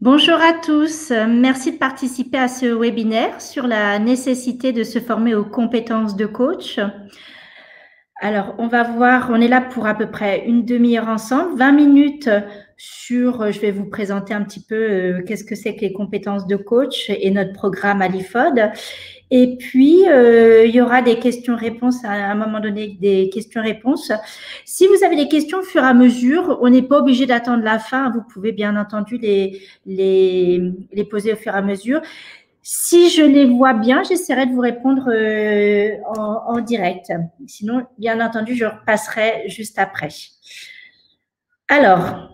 Bonjour à tous, merci de participer à ce webinaire sur la nécessité de se former aux compétences de coach. Alors, on va voir, on est là pour à peu près une demi-heure ensemble, 20 minutes sur, je vais vous présenter un petit peu qu'est-ce que c'est que les compétences de coach et notre programme à l'IFOD. Et puis, il y aura des questions-réponses à un moment donné, des questions-réponses. Si vous avez des questions au fur et à mesure, on n'est pas obligé d'attendre la fin. Vous pouvez bien entendu les poser au fur et à mesure. Si je les vois bien, j'essaierai de vous répondre en direct. Sinon, bien entendu, je repasserai juste après. Alors,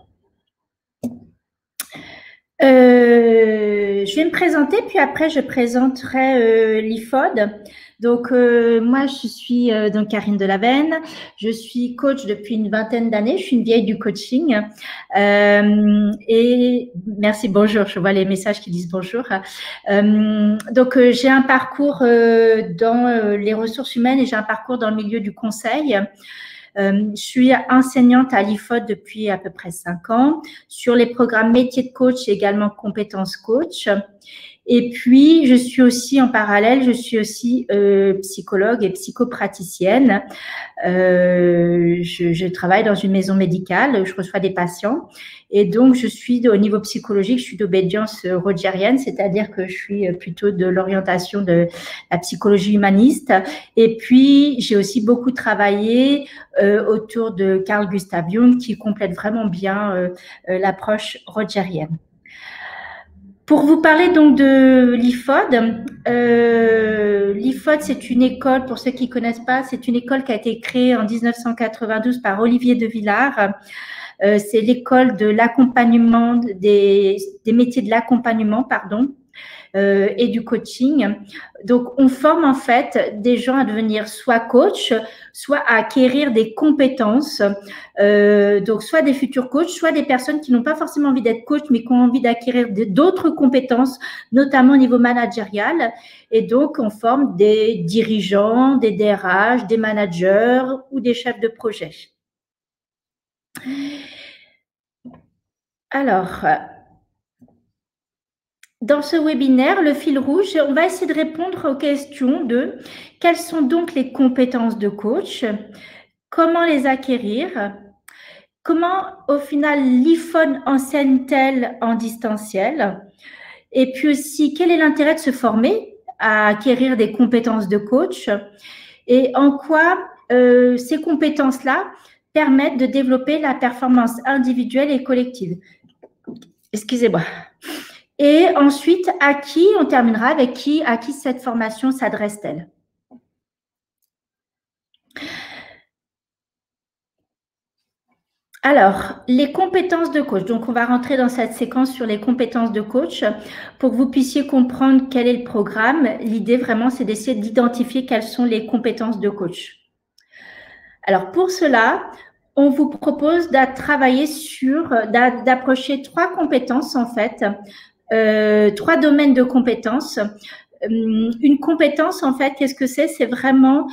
je vais me présenter, puis après, je présenterai l'IFOD. Donc, moi, je suis donc Karine Delavenne. Je suis coach depuis une vingtaine d'années. Je suis une vieille du coaching. Et merci, bonjour. Je vois les messages qui disent bonjour. Donc, j'ai un parcours dans les ressources humaines et j'ai un parcours dans le milieu du conseil. Je suis enseignante à l'IFOD depuis à peu près 5 ans sur les programmes métiers de coach et également compétences coach. Et puis, je suis aussi en parallèle, je suis aussi psychologue et psychopraticienne. Je travaille dans une maison médicale, je reçois des patients. Et donc, je suis au niveau psychologique, je suis d'obédience rogerienne, c'est-à-dire que je suis plutôt de l'orientation de la psychologie humaniste. Et puis, j'ai aussi beaucoup travaillé autour de Carl Gustav Jung, qui complète vraiment bien l'approche rogerienne. Pour vous parler donc de l'IFOD, l'IFOD c'est une école, pour ceux qui ne connaissent pas, c'est une école qui a été créée en 1992 par Olivier de Villars. C'est l'école de l'accompagnement, des métiers de l'accompagnement, pardon, et du coaching. Donc, on forme en fait des gens à devenir soit coach, soit à acquérir des compétences. Donc, soit des futurs coachs, soit des personnes qui n'ont pas forcément envie d'être coach, mais qui ont envie d'acquérir d'autres compétences, notamment au niveau managérial. Et donc, on forme des dirigeants, des DRH, des managers ou des chefs de projet. Alors, dans ce webinaire, le fil rouge, on va essayer de répondre aux questions de quelles sont donc les compétences de coach, comment les acquérir, comment au final l'IFOD enseigne-t-elle en distanciel, et puis aussi quel est l'intérêt de se former à acquérir des compétences de coach et en quoi ces compétences-là permettent de développer la performance individuelle et collective. Excusez-moi. Et ensuite, à qui, on terminera avec à qui cette formation s'adresse-t-elle? Alors, les compétences de coach. Donc, on va rentrer dans cette séquence sur les compétences de coach pour que vous puissiez comprendre quel est le programme. L'idée, vraiment, c'est d'essayer d'identifier quelles sont les compétences de coach. Alors, pour cela, on vous propose d'approcher 3 compétences, en fait, 3 domaines de compétences. Une compétence, en fait, qu'est-ce que c'est? C'est vraiment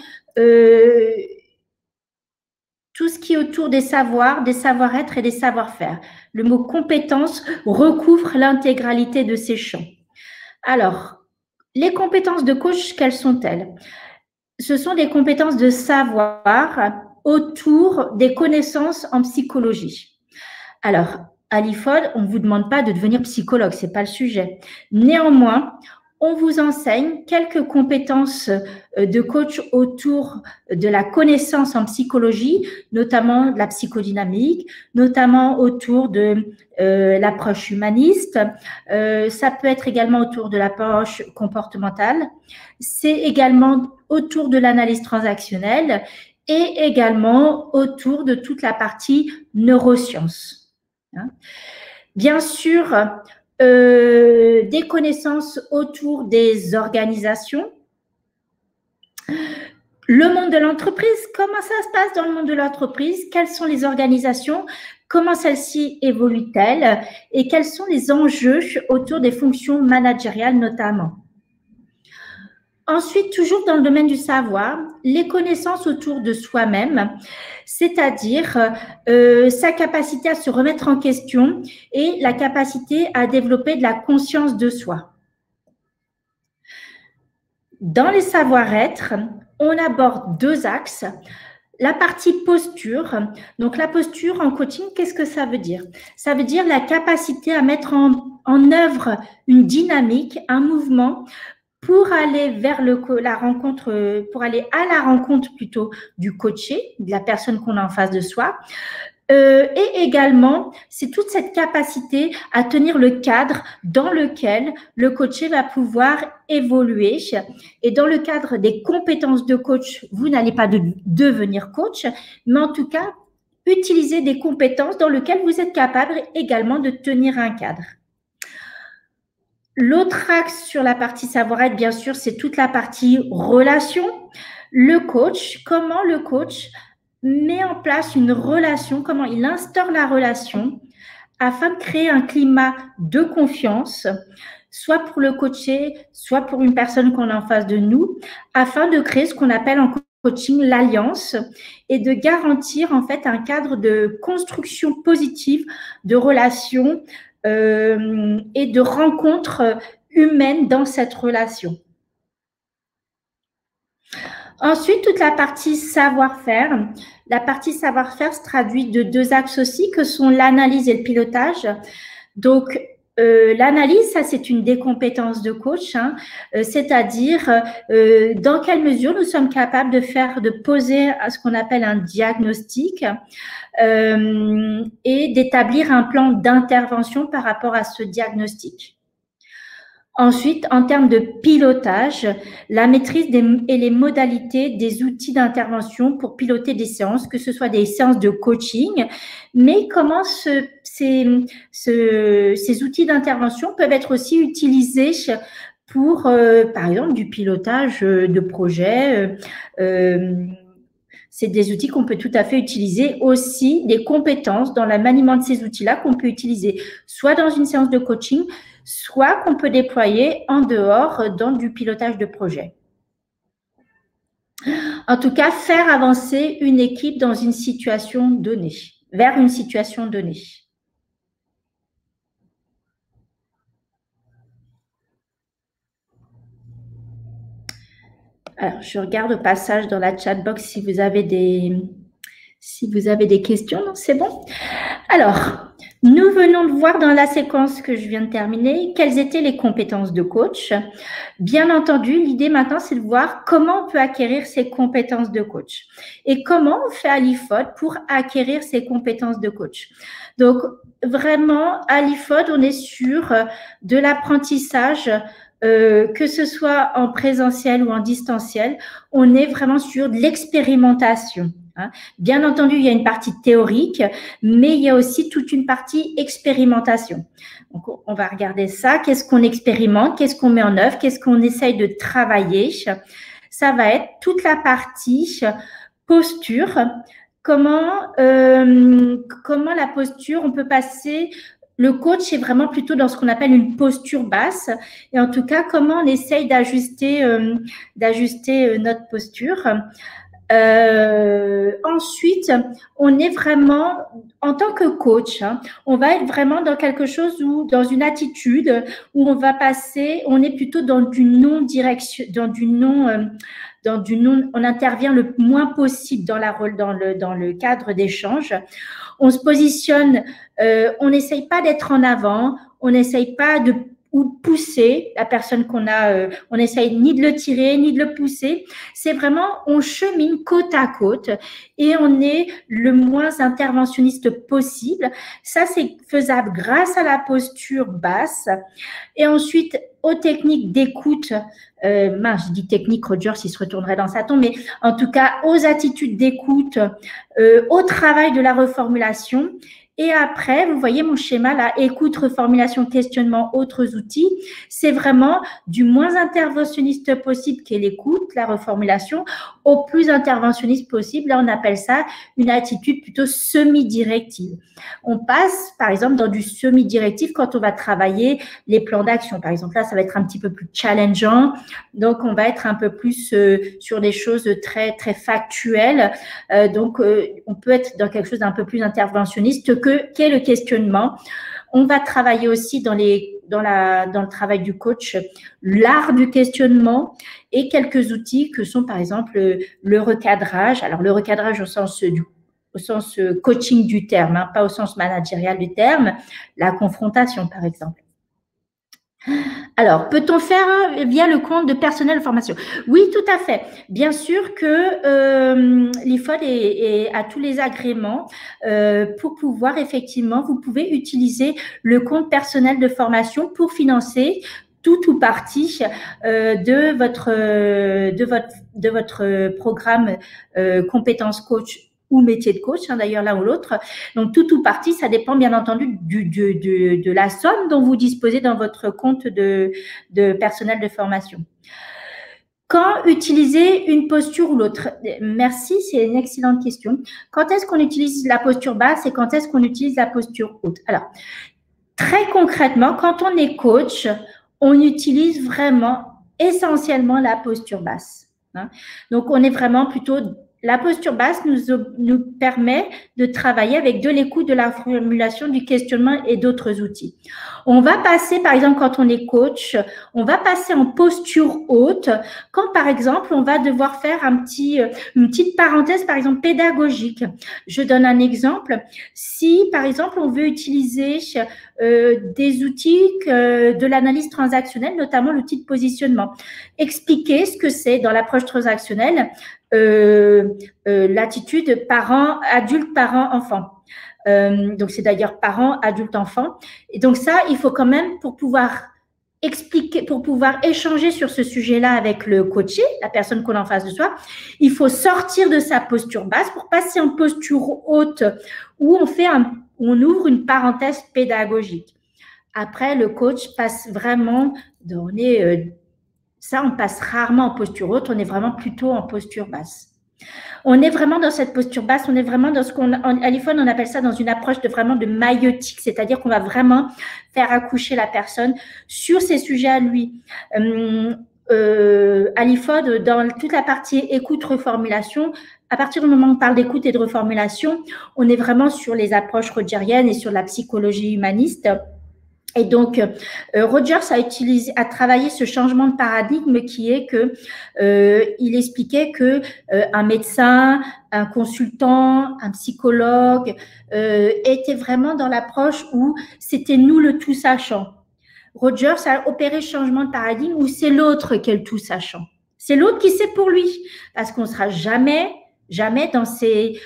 tout ce qui est autour des savoirs, des savoir-être et des savoir-faire. Le mot compétence recouvre l'intégralité de ces champs. Alors, les compétences de coach, quelles sont-elles? Ce sont des compétences de savoir autour des connaissances en psychologie. Alors, à l'IFOD, on ne vous demande pas de devenir psychologue, ce n'est pas le sujet. Néanmoins, on vous enseigne quelques compétences de coach autour de la connaissance en psychologie, notamment de la psychodynamique, notamment autour de l'approche humaniste. Ça peut être également autour de l'approche comportementale. C'est également autour de l'analyse transactionnelle et également autour de toute la partie neurosciences. Bien sûr, des connaissances autour des organisations. Le monde de l'entreprise, comment ça se passe dans le monde de l'entreprise? Quelles sont les organisations? Comment celles-ci évoluent-elles? Et quels sont les enjeux autour des fonctions managériales notamment? Ensuite, toujours dans le domaine du savoir, les connaissances autour de soi-même, c'est-à-dire sa capacité à se remettre en question et la capacité à développer de la conscience de soi. Dans les savoir-être, on aborde 2 axes. La partie posture. Donc, la posture en coaching, qu'est-ce que ça veut dire? Ça veut dire la capacité à mettre en œuvre une dynamique, un mouvement pour aller vers la rencontre, pour aller à la rencontre plutôt du coaché, de la personne qu'on a en face de soi. Et également, c'est toute cette capacité à tenir le cadre dans lequel le coaché va pouvoir évoluer. Et dans le cadre des compétences de coach, vous n'allez pas devenir coach, mais en tout cas, utiliser des compétences dans lesquelles vous êtes capable également de tenir un cadre. L'autre axe sur la partie savoir-être, bien sûr, c'est toute la partie relation. Le coach, comment le coach met en place une relation, comment il instaure la relation afin de créer un climat de confiance, soit pour le coaché, soit pour une personne qu'on a en face de nous, afin de créer ce qu'on appelle en coaching l'alliance et de garantir en fait un cadre de construction positive de relations et de rencontres humaines dans cette relation. Ensuite, toute la partie savoir-faire. La partie savoir-faire se traduit de 2 axes aussi, que sont l'analyse et le pilotage. Donc, l'analyse, ça, c'est une des compétences de coach, hein, c'est-à-dire dans quelle mesure nous sommes capables de poser ce qu'on appelle un diagnostic et d'établir un plan d'intervention par rapport à ce diagnostic. Ensuite, en termes de pilotage, la maîtrise et les modalités des outils d'intervention pour piloter des séances, que ce soit des séances de coaching, mais comment ces outils d'intervention peuvent être aussi utilisés pour, par exemple, du pilotage de projets. C'est des outils qu'on peut tout à fait utiliser, aussi des compétences dans le maniement de ces outils-là qu'on peut utiliser soit dans une séance de coaching, soit qu'on peut déployer en dehors dans du pilotage de projet. En tout cas, faire avancer une équipe dans une situation donnée, vers une situation donnée. Alors, je regarde au passage dans la chatbox si vous avez des questions. Non, c'est bon. Alors, nous venons de voir dans la séquence que je viens de terminer quelles étaient les compétences de coach. Bien entendu, l'idée maintenant, c'est de voir comment on peut acquérir ces compétences de coach et comment on fait à l'IFOD pour acquérir ces compétences de coach. Donc, vraiment, à l'IFOD, on est sur de l'apprentissage, que ce soit en présentiel ou en distanciel, on est vraiment sur de l'expérimentation. Bien entendu, il y a une partie théorique, mais il y a aussi toute une partie expérimentation. Donc, on va regarder ça. Qu'est-ce qu'on expérimente? Qu'est-ce qu'on met en œuvre? Qu'est-ce qu'on essaye de travailler? Ça va être toute la partie posture. Comment la posture, on peut passer… Le coach est vraiment plutôt dans ce qu'on appelle une posture basse. Et en tout cas, comment on essaye d'ajuster notre posture. Ensuite, on est vraiment, en tant que coach, on va être vraiment dans quelque chose dans une attitude où on est plutôt dans du non-direction, on intervient le moins possible dans le cadre d'échange. On se positionne, on n'essaye pas d'être en avant, on n'essaye pas de pousser la personne qu'on a, on n'essaye ni de le tirer, ni de le pousser. C'est vraiment, on chemine côte à côte et on est le moins interventionniste possible. Ça, c'est faisable grâce à la posture basse. Et ensuite, aux techniques d'écoute, je dis technique, Roger, s'il se retournerait dans sa tombe, mais en tout cas, aux attitudes d'écoute, au travail de la reformulation Et après, vous voyez mon schéma là, écoute, reformulation, questionnement, autres outils. C'est vraiment du moins interventionniste possible qu'est l'écoute, la reformulation, au plus interventionniste possible. Là, on appelle ça une attitude plutôt semi-directive. On passe, par exemple, dans du semi-directif quand on va travailler les plans d'action. Par exemple, là, ça va être un petit peu plus challengeant. Donc, on va être un peu plus sur des choses très, très factuelles. Donc, on peut être dans quelque chose d'un peu plus interventionniste qu'est le questionnement. On va travailler aussi dans le travail du coach, l'art du questionnement et quelques outils que sont, par exemple, le recadrage. Alors, le recadrage au sens coaching du terme, hein, pas au sens managérial du terme, la confrontation, par exemple. Alors, peut-on faire via le compte de personnel de formation? Oui, tout à fait. Bien sûr que l'IFOD a tous les agréments pour pouvoir, effectivement, vous pouvez utiliser le compte personnel de formation pour financer tout ou partie de votre programme compétences coach ou métier de coach, hein, d'ailleurs l'un ou l'autre. Donc, tout ou partie, ça dépend bien entendu de la somme dont vous disposez dans votre compte de personnel de formation. Quand utiliser une posture ou l'autre? Merci, c'est une excellente question. Quand est-ce qu'on utilise la posture basse et quand est-ce qu'on utilise la posture haute? Alors, très concrètement, quand on est coach, on utilise vraiment essentiellement la posture basse, hein. Donc, on est vraiment plutôt... La posture basse nous permet de travailler avec de l'écoute, de la formulation, du questionnement et d'autres outils. On va passer, par exemple, quand on est coach, on va passer en posture haute quand, par exemple, on va devoir faire une petite parenthèse, par exemple, pédagogique. Je donne un exemple. Si, par exemple, on veut utiliser des outils de l'analyse transactionnelle, notamment l'outil de positionnement, expliquer ce que c'est dans l'approche transactionnelle, l'attitude adulte, parent, enfant. Donc, c'est d'ailleurs parent, adulte, enfant. Et donc, ça, il faut quand même, pour pouvoir expliquer, pour pouvoir échanger sur ce sujet-là avec le coaché, la personne qu'on a en face de soi, il faut sortir de sa posture basse pour passer en posture haute où on ouvre une parenthèse pédagogique. Après, le coach passe vraiment, on passe rarement en posture haute, on est vraiment plutôt en posture basse. On est vraiment dans cette posture basse, on est vraiment dans à l'IFOD, on appelle ça dans une approche vraiment de maïeutique, c'est-à-dire qu'on va vraiment faire accoucher la personne sur ses sujets à lui. À l'IFOD, dans toute la partie écoute, reformulation, à partir du moment où on parle d'écoute et de reformulation, on est vraiment sur les approches rogeriennes et sur la psychologie humaniste. Et donc, Rogers a travaillé ce changement de paradigme qui est que il expliquait que un médecin, un consultant, un psychologue était vraiment dans l'approche où c'était nous le tout sachant. Rogers a opéré ce changement de paradigme où c'est l'autre qui est le tout sachant. C'est l'autre qui sait pour lui, parce qu'on ne sera jamais dans ses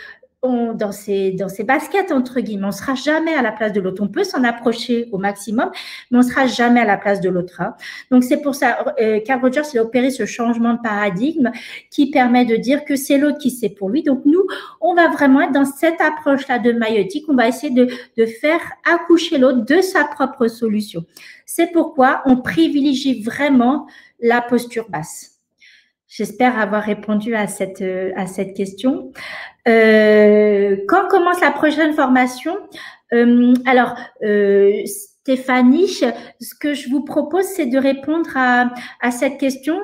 baskets, entre guillemets. On ne sera jamais à la place de l'autre. On peut s'en approcher au maximum, mais on ne sera jamais à la place de l'autre, hein. Donc, c'est pour ça, Carl Rogers a opéré ce changement de paradigme qui permet de dire que c'est l'autre qui sait pour lui. Donc, nous, on va vraiment être dans cette approche-là de maïeutique. On va essayer de faire accoucher l'autre de sa propre solution. C'est pourquoi on privilégie vraiment la posture basse. J'espère avoir répondu à cette question. Quand commence la prochaine formation? Alors, Stéphanie, ce que je vous propose, c'est de répondre à cette question.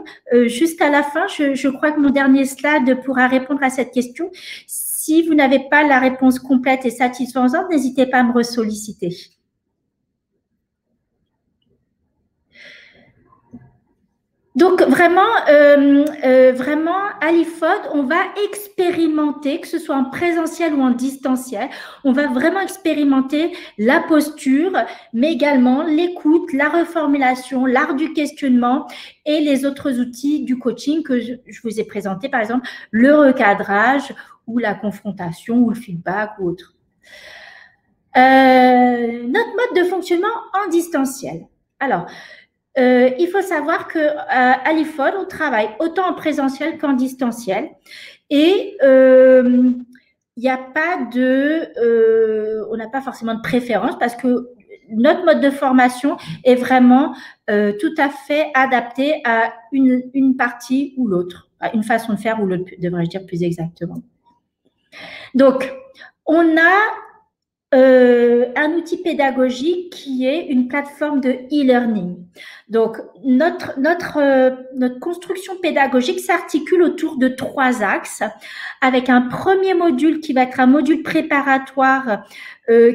Juste à la fin, je crois que mon dernier slide pourra répondre à cette question. Si vous n'avez pas la réponse complète et satisfaisante, n'hésitez pas à me ressolliciter. Donc, vraiment, à l'IFOD, on va expérimenter, que ce soit en présentiel ou en distanciel, on va vraiment expérimenter la posture, mais également l'écoute, la reformulation, l'art du questionnement et les autres outils du coaching que je vous ai présentés, par exemple, le recadrage ou la confrontation ou le feedback ou autre. Notre mode de fonctionnement en distanciel. Alors, il faut savoir qu'à l'IFOD, on travaille autant en présentiel qu'en distanciel. Et il n'y a pas on n'a n'a pas forcément de préférence parce que notre mode de formation est vraiment tout à fait adapté à une partie ou l'autre, à une façon de faire ou l'autre, devrais-je dire plus exactement. Donc, on a un outil pédagogique qui est une plateforme de e-learning. Donc, notre construction pédagogique s'articule autour de 3 axes, avec un premier module qui va être un module préparatoire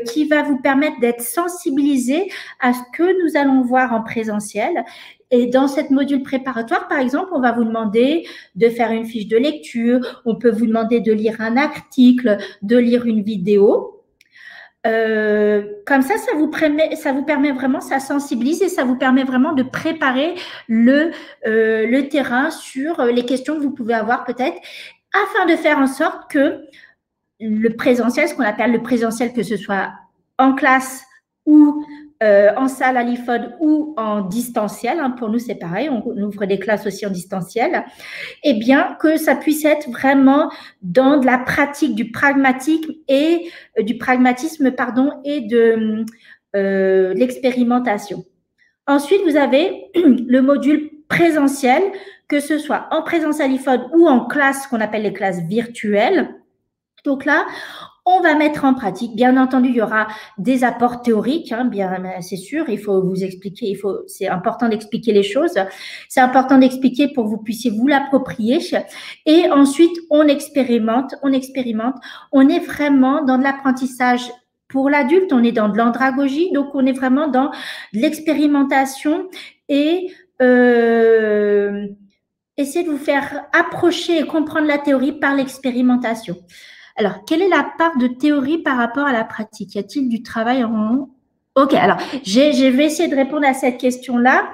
qui va vous permettre d'être sensibilisé à ce que nous allons voir en présentiel. Et dans cette module préparatoire, par exemple, on va vous demander de faire une fiche de lecture, on peut vous demander de lire un article, de lire une vidéo. Comme ça vous permet vraiment, ça sensibilise et ça vous permet vraiment de préparer le terrain sur les questions que vous pouvez avoir peut-être, afin de faire en sorte que le présentiel, ce qu'on appelle le présentiel, que ce soit en classe ou en salle à l'IFOD ou en distanciel, hein, pour nous c'est pareil, on ouvre des classes aussi en distanciel, et bien que ça puisse être vraiment dans de la pratique, du pragmatisme et de l'expérimentation. Ensuite, vous avez le module présentiel, que ce soit en présence à l'IFOD ou en classe, qu'on appelle les classes virtuelles. Donc là, on va mettre en pratique. Bien entendu, il y aura des apports théoriques, hein, bien, c'est sûr. Il faut vous expliquer. C'est important d'expliquer les choses. C'est important d'expliquer pour que vous puissiez vous l'approprier. Et ensuite, on expérimente. On est vraiment dans de l'apprentissage pour l'adulte. On est dans de l'andragogie. Donc, on est vraiment dans de l'expérimentation et essayer de vous faire approcher et comprendre la théorie par l'expérimentation. Alors, quelle est la part de théorie par rapport à la pratique? Y a-t-il du travail en… Ok, alors, je vais essayer de répondre à cette question-là.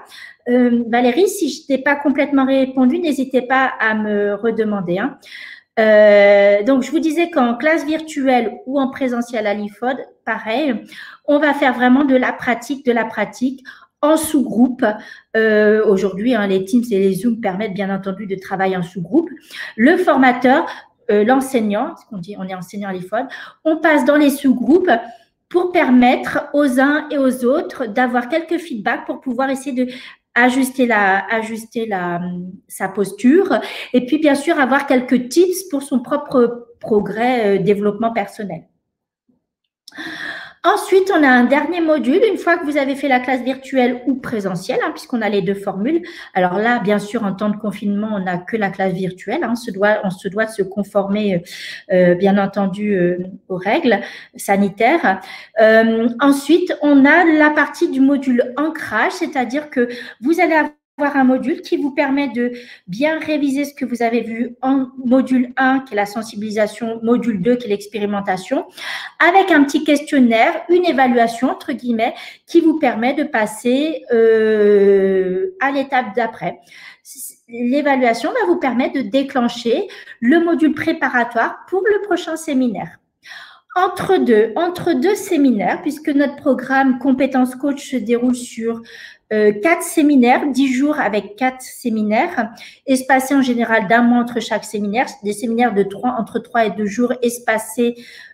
Valérie, si je t'ai pas complètement répondu, n'hésitez pas à me redemander. Hein. Donc, je vous disais qu'en classe virtuelle ou en présentiel à l'IFOD, pareil, on va faire vraiment de la pratique en sous-groupe. Aujourd'hui, hein, les Teams et les Zoom permettent bien entendu de travailler en sous-groupe. Le formateur, l'enseignant, on est enseignant à l'IFOD, on passe dans les sous-groupes pour permettre aux uns et aux autres d'avoir quelques feedbacks pour pouvoir essayer de ajuster sa posture et puis bien sûr avoir quelques tips pour son propre progrès, développement personnel. Ensuite, on a un dernier module, une fois que vous avez fait la classe virtuelle ou présentielle, hein, puisqu'on a les 2 formules. Alors là, bien sûr, en temps de confinement, on n'a que la classe virtuelle. Hein, on se doit de se conformer, bien entendu, aux règles sanitaires. Ensuite, on a la partie du module ancrage, c'est-à-dire que vous allez avoir un module qui vous permet de bien réviser ce que vous avez vu en module 1, qui est la sensibilisation, module 2, qui est l'expérimentation, avec un petit questionnaire, une évaluation, entre guillemets, qui vous permet de passer à l'étape d'après. L'évaluation va vous permettre de déclencher le module préparatoire pour le prochain séminaire. Entre deux séminaires, puisque notre programme Compétences Coach se déroule sur 4 séminaires, 10 jours avec 4 séminaires, espacés en général d'1 mois entre chaque séminaire, des séminaires de entre 3 et 2 jours espacés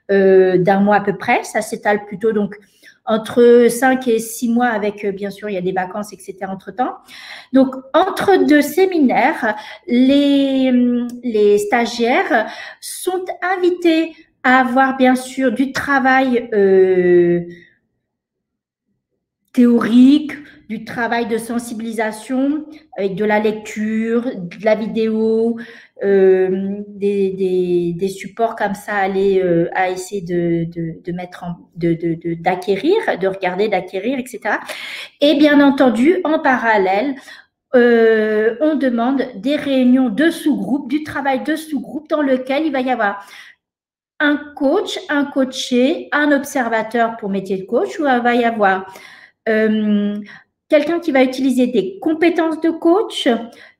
d'1 mois à peu près. Ça s'étale plutôt donc entre 5 et 6 mois avec, bien sûr, il y a des vacances, etc. entre-temps. Donc, entre 2 séminaires, les stagiaires sont invités à avoir, bien sûr, du travail théorique, du travail de sensibilisation avec de la lecture, de la vidéo, des supports comme ça à essayer de mettre d'acquérir, de regarder, d'acquérir, etc. Et bien entendu, en parallèle, on demande des réunions de sous-groupe, du travail de sous-groupe dans lequel il va y avoir un coach, un coaché, un observateur pour métier de coach, où il va y avoir quelqu'un qui va utiliser des compétences de coach,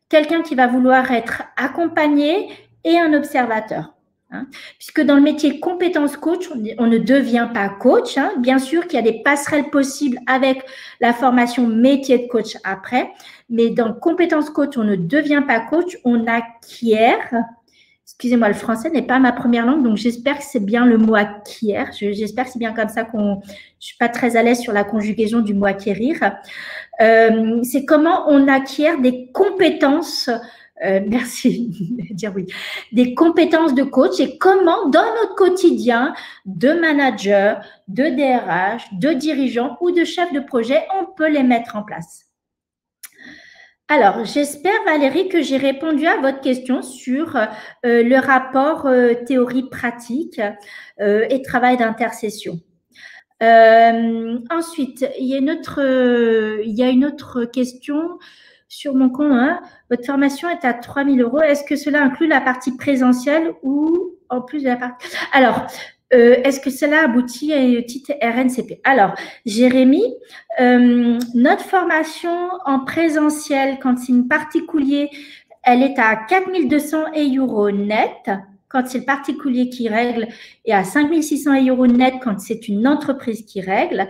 quelqu'un qui va vouloir être accompagné et un observateur. Hein. Puisque dans le métier compétences coach, on ne devient pas coach. Hein. Bien sûr qu'il y a des passerelles possibles avec la formation métier de coach après, mais dans compétences coach, on ne devient pas coach, on acquiert Excusez-moi, le français n'est pas ma première langue, donc j'espère que c'est bien le mot acquiert. J'espère que c'est bien comme ça qu'on… Je suis pas très à l'aise sur la conjugaison du mot acquérir. C'est comment on acquiert des compétences, merci de dire oui, des compétences de coach et comment dans notre quotidien de manager, de DRH, de dirigeant ou de chef de projet, on peut les mettre en place. Alors, j'espère, Valérie, que j'ai répondu à votre question sur le rapport théorie-pratique et travail d'intercession. Ensuite, il y a une autre question sur mon compte. Hein. Votre formation est à 3 000 €. Est-ce que cela inclut la partie présentielle ou en plus de la partie… Alors, est-ce que cela aboutit à un titre RNCP? Alors, Jérémy, notre formation en présentiel, quand c'est une particulier, elle est à 4 200 € net. Quand c'est le particulier qui règle, et à 5 600 € net quand c'est une entreprise qui règle.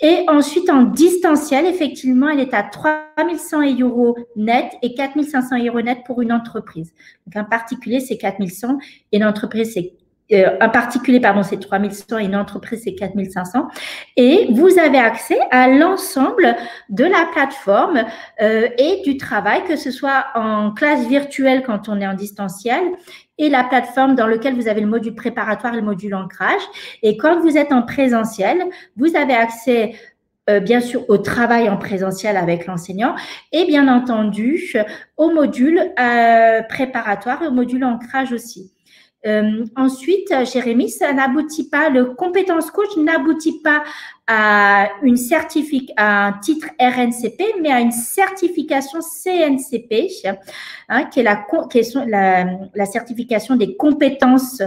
Et ensuite, en distanciel, effectivement, elle est à 3 100 € net et 4 500 € net pour une entreprise. Donc, un particulier, c'est 4 100 et une entreprise, c'est un particulier, pardon, c'est 3 100 et une entreprise, c'est 4 500. Et vous avez accès à l'ensemble de la plateforme et du travail, que ce soit en classe virtuelle quand on est en distanciel et la plateforme dans laquelle vous avez le module préparatoire et le module ancrage. Et quand vous êtes en présentiel, vous avez accès bien sûr au travail en présentiel avec l'enseignant et bien entendu au module préparatoire et au module ancrage aussi. Ensuite, Jérémy, ça n'aboutit pas, le compétence coach n'aboutit pas à un titre RNCP, mais à une certification CNCP, hein, qui est la certification des compétences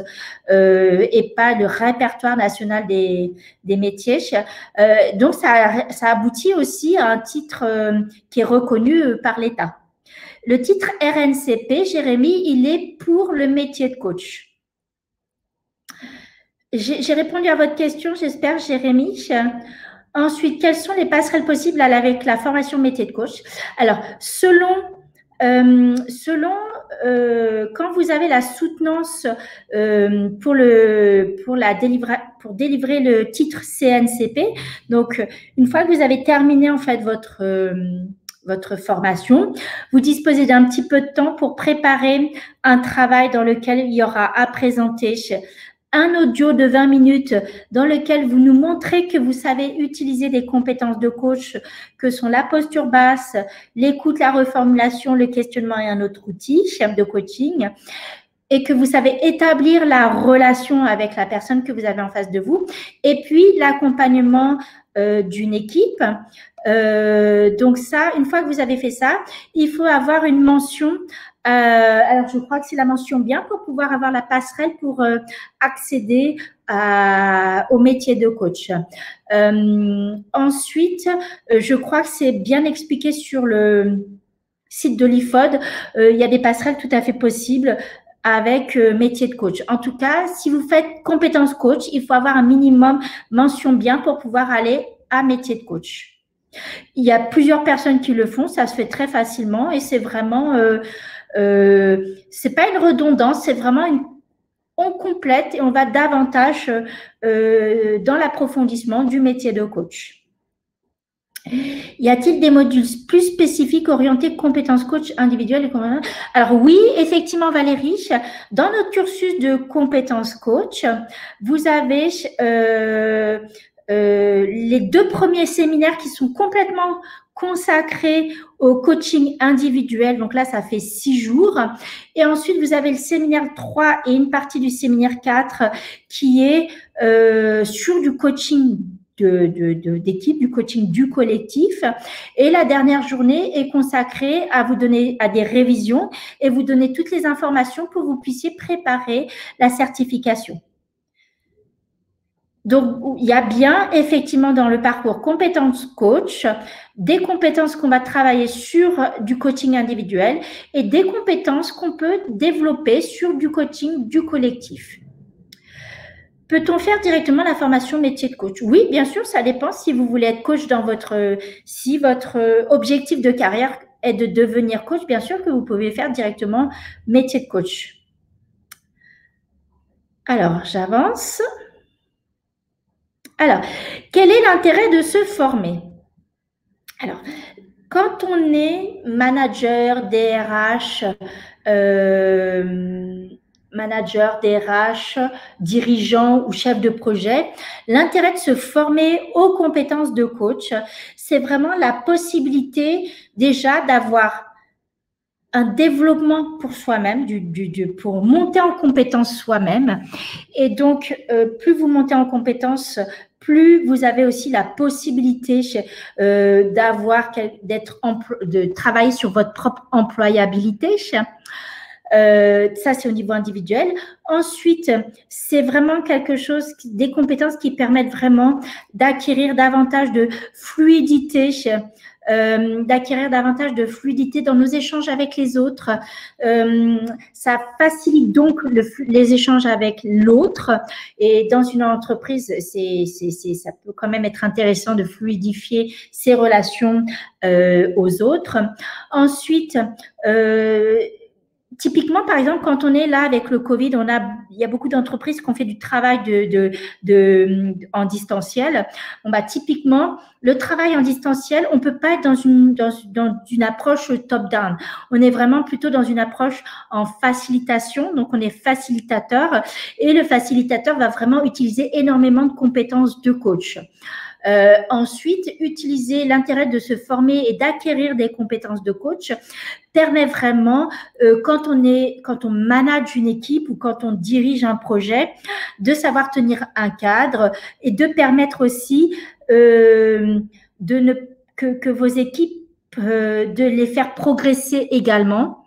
et pas le répertoire national des métiers. Donc, ça aboutit aussi à un titre qui est reconnu par l'État. Le titre RNCP, Jérémy, il est pour le métier de coach. J'ai répondu à votre question, j'espère, Jérémy. Ensuite, quelles sont les passerelles possibles avec la formation métier de coach? Alors, selon quand vous avez la soutenance pour délivrer le titre CNCP, donc une fois que vous avez terminé en fait votre formation, vous disposez d'un petit peu de temps pour préparer un travail dans lequel il y aura à présenter un audio de 20 minutes dans lequel vous nous montrez que vous savez utiliser des compétences de coach que sont la posture basse, l'écoute, la reformulation, le questionnement et un autre outil de coaching, et que vous savez établir la relation avec la personne que vous avez en face de vous, et puis l'accompagnement d'une équipe. Donc ça, une fois que vous avez fait ça, il faut avoir une mention. Alors, je crois que c'est la mention bien pour pouvoir avoir la passerelle pour accéder au métier de coach. Ensuite, je crois que c'est bien expliqué sur le site de l'IFOD. Il y a des passerelles tout à fait possibles avec métier de coach. En tout cas, si vous faites compétence coach, il faut avoir un minimum mention bien pour pouvoir aller à métier de coach. Il y a plusieurs personnes qui le font, ça se fait très facilement et c'est vraiment, c'est pas une redondance, c'est vraiment on complète et on va davantage dans l'approfondissement du métier de coach. Y a-t-il des modules plus spécifiques orientés compétences coach individuelles et compétences? Alors oui, effectivement Valérie, dans notre cursus de compétences coach, vous avez les 2 premiers séminaires qui sont complètement consacrés au coaching individuel. Donc là, ça fait 6 jours. Et ensuite, vous avez le séminaire 3 et une partie du séminaire 4 qui est sur du coaching d'équipe, du coaching du collectif. Et la dernière journée est consacrée à vous donner à des révisions et vous donner toutes les informations pour que vous puissiez préparer la certification. Donc, il y a bien, effectivement, dans le parcours compétences coach, des compétences qu'on va travailler sur du coaching individuel et des compétences qu'on peut développer sur du coaching du collectif. Peut-on faire directement la formation métier de coach? Oui, bien sûr, ça dépend si vous voulez être coach si votre objectif de carrière est de devenir coach, bien sûr que vous pouvez faire directement métier de coach. Alors, j'avance. Alors, quel est l'intérêt de se former? Alors, quand on est manager, DRH, dirigeant ou chef de projet, l'intérêt de se former aux compétences de coach, c'est vraiment la possibilité déjà d'avoir un développement pour soi-même, pour monter en compétence soi-même. Et donc, plus vous montez en compétence, plus vous avez aussi la possibilité de travailler sur votre propre employabilité. Ça, c'est au niveau individuel. Ensuite, c'est vraiment quelque chose, des compétences qui permettent vraiment d'acquérir davantage de fluidité, dans nos échanges avec les autres. Ça facilite donc les échanges avec l'autre. Et dans une entreprise, ça peut quand même être intéressant de fluidifier ses relations aux autres. Ensuite, typiquement, par exemple, quand on est là avec le Covid, il y a beaucoup d'entreprises qui ont fait du travail en distanciel. Bon, typiquement, le travail en distanciel, on ne peut pas être dans une approche top-down. On est vraiment plutôt dans une approche en facilitation. Donc, on est facilitateur et le facilitateur va vraiment utiliser énormément de compétences de coach. Ensuite, utiliser l'intérêt de se former et d'acquérir des compétences de coach permet vraiment, quand on manage une équipe ou quand on dirige un projet, de savoir tenir un cadre et de permettre aussi que vos équipes, de les faire progresser également,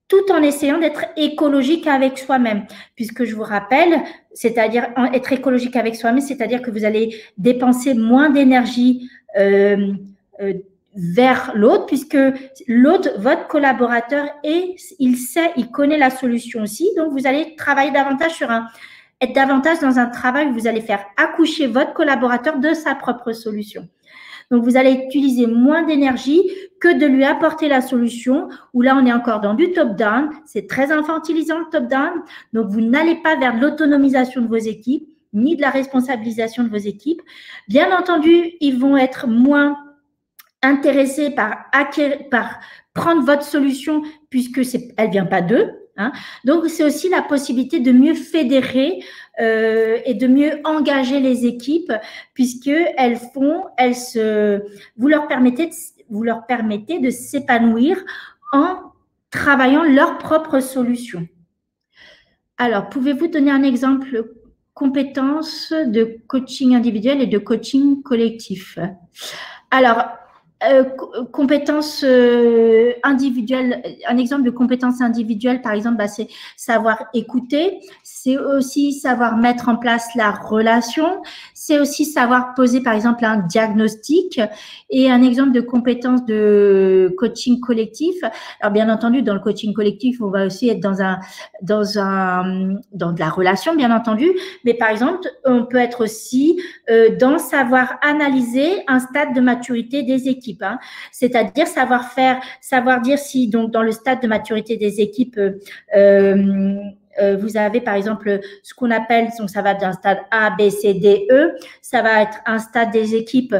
tout en essayant d'être écologique avec soi-même. Puisque je vous rappelle, c'est-à-dire être écologique avec soi-même, c'est-à-dire que vous allez dépenser moins d'énergie vers l'autre, puisque l'autre, votre collaborateur, il connaît la solution aussi. Donc, vous allez travailler davantage être davantage dans un travail où vous allez faire accoucher votre collaborateur de sa propre solution. Donc, vous allez utiliser moins d'énergie que de lui apporter la solution, où là, on est encore dans du top-down. C'est très infantilisant, le top-down. Donc, vous n'allez pas vers l'autonomisation de vos équipes, ni de la responsabilisation de vos équipes. Bien entendu, ils vont être moins intéressés par prendre votre solution, puisque elle ne vient pas d'eux. Donc, c'est aussi la possibilité de mieux fédérer et de mieux engager les équipes, puisque vous leur permettez de s'épanouir en travaillant leurs propres solutions. Alors, pouvez-vous donner un exemple compétences de coaching individuel et de coaching collectif? Alors, compétences individuelles, un exemple de compétences individuelles, par exemple, c'est savoir écouter, c'est aussi savoir mettre en place la relation, c'est aussi savoir poser, par exemple, un diagnostic. Et un exemple de compétences de coaching collectif, alors bien entendu, dans le coaching collectif, on va aussi être dans de la relation, bien entendu, mais par exemple, on peut être aussi dans savoir analyser un stade de maturité des équipes, c'est-à-dire savoir dire si donc dans le stade de maturité des équipes, vous avez par exemple ce qu'on appelle, donc ça va d'un stade A, B, C, D, E, ça va être un stade des équipes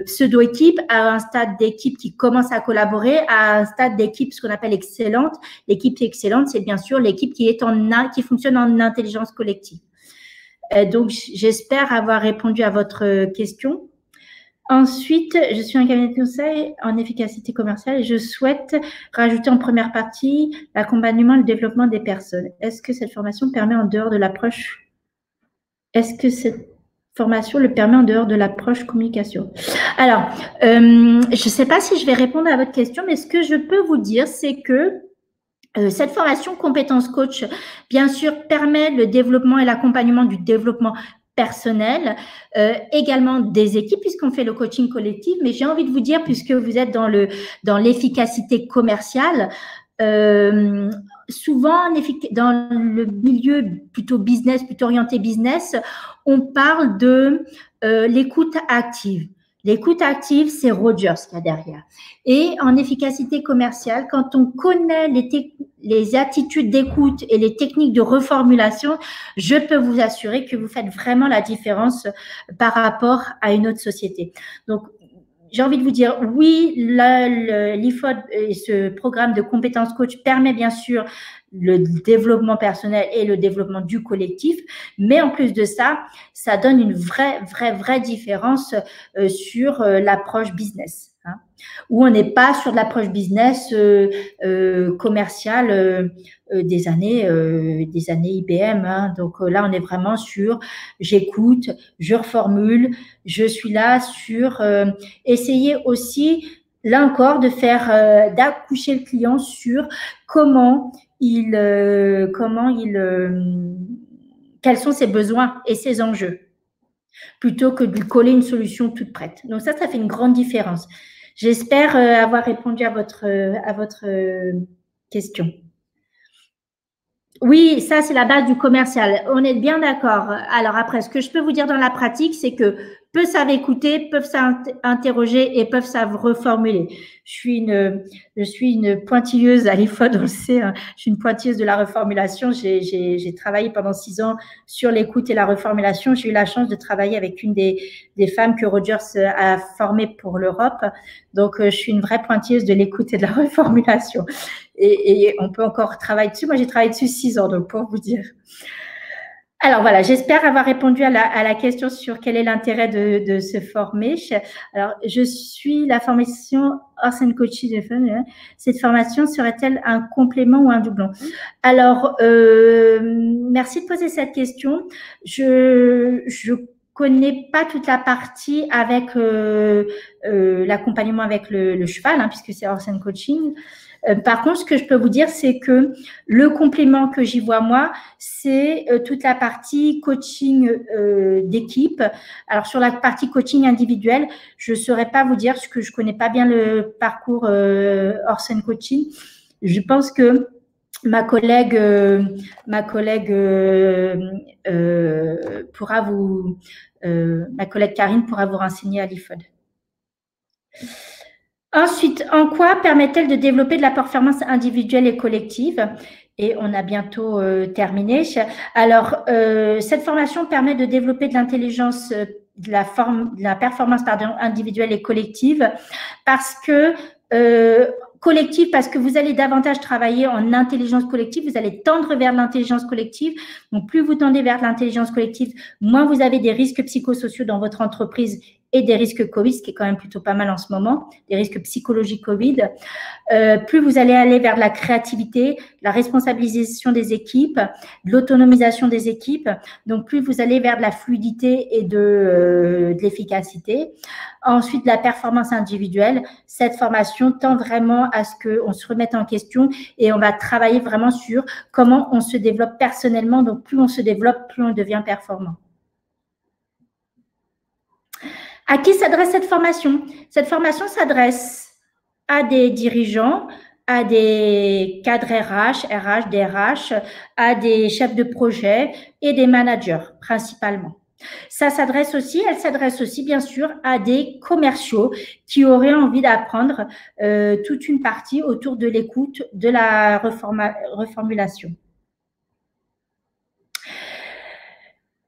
pseudo-équipes, à un stade d'équipe qui commence à collaborer, à un stade d'équipe ce qu'on appelle excellente. L'équipe excellente, c'est bien sûr l'équipe qui fonctionne en intelligence collective. Donc, j'espère avoir répondu à votre question. Ensuite, je suis un cabinet de conseil en efficacité commerciale et je souhaite rajouter en première partie l'accompagnement et le développement des personnes. Est-ce que cette formation permet en dehors de l'approche communication? Alors, je ne sais pas si je vais répondre à votre question, mais ce que je peux vous dire, c'est que cette formation compétences coach, bien sûr, permet le développement et l'accompagnement du développement personnel, également des équipes, puisqu'on fait le coaching collectif. Mais j'ai envie de vous dire, puisque vous êtes dans l'efficacité commerciale, souvent dans le milieu plutôt business, plutôt orienté business, on parle de l'écoute active. L'écoute active, c'est Rogers qu'il y a derrière. Et en efficacité commerciale, quand on connaît les attitudes d'écoute et les techniques de reformulation, je peux vous assurer que vous faites vraiment la différence par rapport à une autre société. Donc, j'ai envie de vous dire, oui, l'IFOD et ce programme de compétences coach permet bien sûr le développement personnel et le développement du collectif, mais en plus de ça, ça donne une vraie différence sur l'approche business, hein, où on n'est pas sur de l'approche business commerciale des années IBM. Hein. Donc là, on est vraiment sur j'écoute, je reformule, je suis là sur essayer aussi, là encore, de faire d'accoucher le client sur quels sont ses besoins et ses enjeux, plutôt que de lui coller une solution toute prête. Donc ça fait une grande différence. J'espère avoir répondu à votre question. Oui, ça, c'est la base du commercial. On est bien d'accord. Alors après, ce que je peux vous dire dans la pratique, c'est que peu savent écouter, peuvent s'interroger et peuvent savent reformuler. Je suis une pointilleuse à l'IFOD, on le sait. Hein. Je suis une pointilleuse de la reformulation. J'ai travaillé pendant 6 ans sur l'écoute et la reformulation. J'ai eu la chance de travailler avec une des femmes que Rogers a formées pour l'Europe. Donc, je suis une vraie pointilleuse de l'écoute et de la reformulation. Et on peut encore travailler dessus. Moi, j'ai travaillé dessus 6 ans, donc pour vous dire. Alors voilà, j'espère avoir répondu à la question sur quel est l'intérêt de se former. Alors, je suis la formation Horse and Coaching. Cette formation serait-elle un complément ou un doublon? Alors, merci de poser cette question. Je connais pas toute la partie avec l'accompagnement avec le cheval, hein, puisque c'est Horse and Coaching. Par contre, ce que je peux vous dire, c'est que le complément que j'y vois, moi, c'est toute la partie coaching d'équipe. Alors, sur la partie coaching individuel, je ne saurais pas vous dire, parce que je ne connais pas bien le parcours Horse and Coaching. Je pense que ma collègue Karine pourra vous renseigner à l'IFOD. Ensuite, en quoi permet-elle de développer de la performance individuelle et collective? Et on a bientôt terminé. Alors, cette formation permet de développer de l'intelligence, de la performance individuelle et collective parce que collective parce que vous allez davantage travailler en intelligence collective, vous allez tendre vers l'intelligence collective. Donc, plus vous tendez vers l'intelligence collective, moins vous avez des risques psychosociaux dans votre entreprise et des risques Covid, ce qui est quand même plutôt pas mal en ce moment, des risques psychologiques Covid. Plus vous allez aller vers la créativité, la responsabilisation des équipes, l'autonomisation des équipes. Donc, plus vous allez vers de la fluidité et de l'efficacité. Ensuite, la performance individuelle. Cette formation tend vraiment à ce qu'on se remette en question et on va travailler vraiment sur comment on se développe personnellement. Donc, plus on se développe, plus on devient performant. À qui s'adresse cette formation? Cette formation s'adresse à des dirigeants, à des cadres RH, DRH, à des chefs de projet et des managers principalement. Elle s'adresse aussi bien sûr à des commerciaux qui auraient envie d'apprendre toute une partie autour de l'écoute, de la reformulation.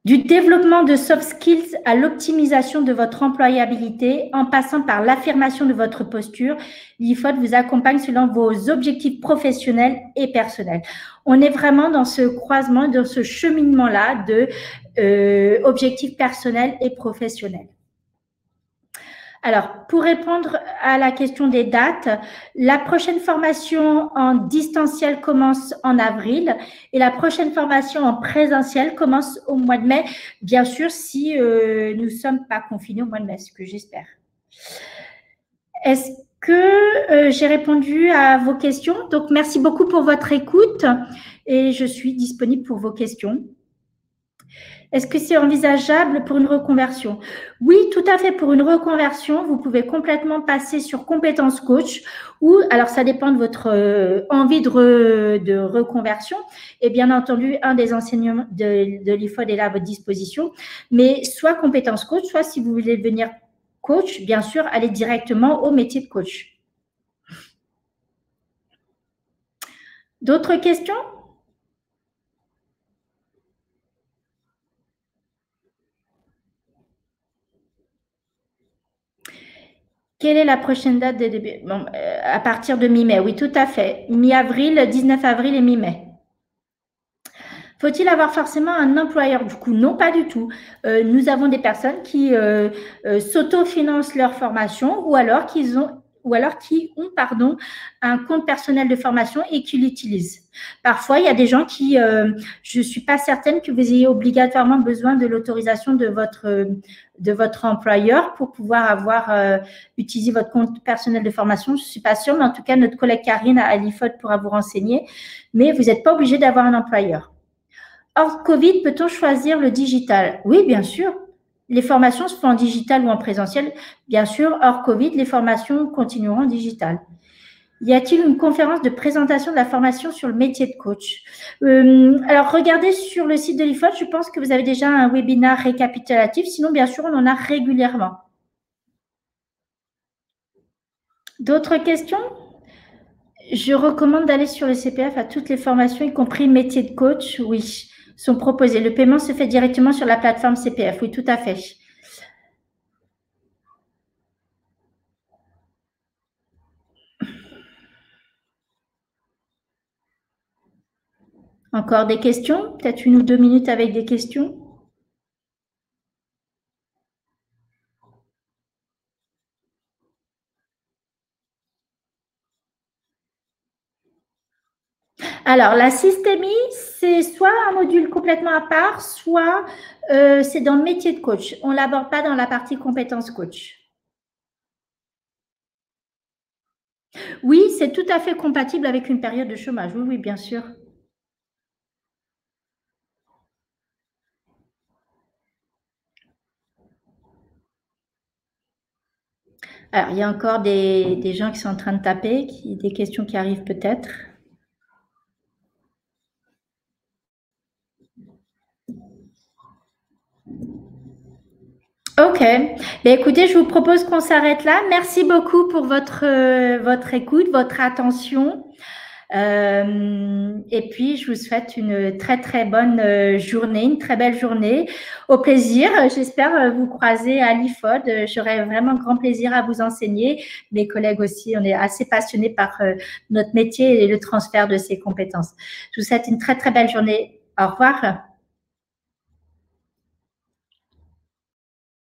Du développement de soft skills à l'optimisation de votre employabilité en passant par l'affirmation de votre posture, l'IFOD vous accompagne selon vos objectifs professionnels et personnels. On est vraiment dans ce croisement, dans ce cheminement-là de objectifs personnels et professionnels. Alors, pour répondre à la question des dates, la prochaine formation en distanciel commence en avril et la prochaine formation en présentiel commence au mois de mai, bien sûr, si nous ne sommes pas confinés au mois de mai, ce que j'espère. Est-ce que j'ai répondu à vos questions? Donc, merci beaucoup pour votre écoute et je suis disponible pour vos questions. Est-ce que c'est envisageable pour une reconversion? Oui, tout à fait. Pour une reconversion, vous pouvez complètement passer sur compétences coach ou, alors ça dépend de votre envie de reconversion. Et bien entendu, un des enseignements de l'IFOD est là à votre disposition. Mais soit compétences coach, soit si vous voulez devenir coach, bien sûr, allez directement au métier de coach. D'autres questions? Quelle est la prochaine date de début? Bon, à partir de mi-mai, oui, tout à fait. Mi-avril, 19 avril et mi-mai. Faut-il avoir forcément un employeur? Du coup, non, pas du tout. Nous avons des personnes qui s'autofinancent leur formation ou alors qui ont un compte personnel de formation et qui l'utilisent. Parfois, il y a des gens qui, je ne suis pas certaine que vous ayez obligatoirement besoin de l'autorisation de votre employeur pour pouvoir utiliser votre compte personnel de formation. Je ne suis pas sûre, mais en tout cas, notre collègue Karine à l'IFOD pourra vous renseigner. Mais vous n'êtes pas obligé d'avoir un employeur. Hors Covid, peut-on choisir le digital? Oui, bien sûr. Les formations se font en digital ou en présentiel. Bien sûr, hors Covid, les formations continueront en digital. Y a-t-il une conférence de présentation de la formation sur le métier de coach? Alors, regardez sur le site de l'IFOD, je pense que vous avez déjà un webinaire récapitulatif. Sinon, bien sûr, on en a régulièrement. D'autres questions? Je recommande d'aller sur le CPF à toutes les formations, y compris métier de coach. Oui, sont proposées. Le paiement se fait directement sur la plateforme CPF. Oui, tout à fait. Encore des questions? Peut-être 1 ou 2 minutes avec des questions? Alors, la systémie, c'est soit un module complètement à part, soit c'est dans le métier de coach. On ne l'aborde pas dans la partie compétences coach. Oui, c'est tout à fait compatible avec une période de chômage. Oui, oui, bien sûr. Alors, il y a encore des gens qui sont en train de taper, des questions qui arrivent peut-être. Ok. Ben, écoutez, je vous propose qu'on s'arrête là. Merci beaucoup pour votre écoute, votre attention. Et puis, je vous souhaite une très, très bonne journée, une très belle journée. Au plaisir. J'espère vous croiser à l'IFOD. J'aurai vraiment grand plaisir à vous enseigner. Mes collègues aussi, on est assez passionnés par notre métier et le transfert de ces compétences. Je vous souhaite une très, très belle journée. Au revoir.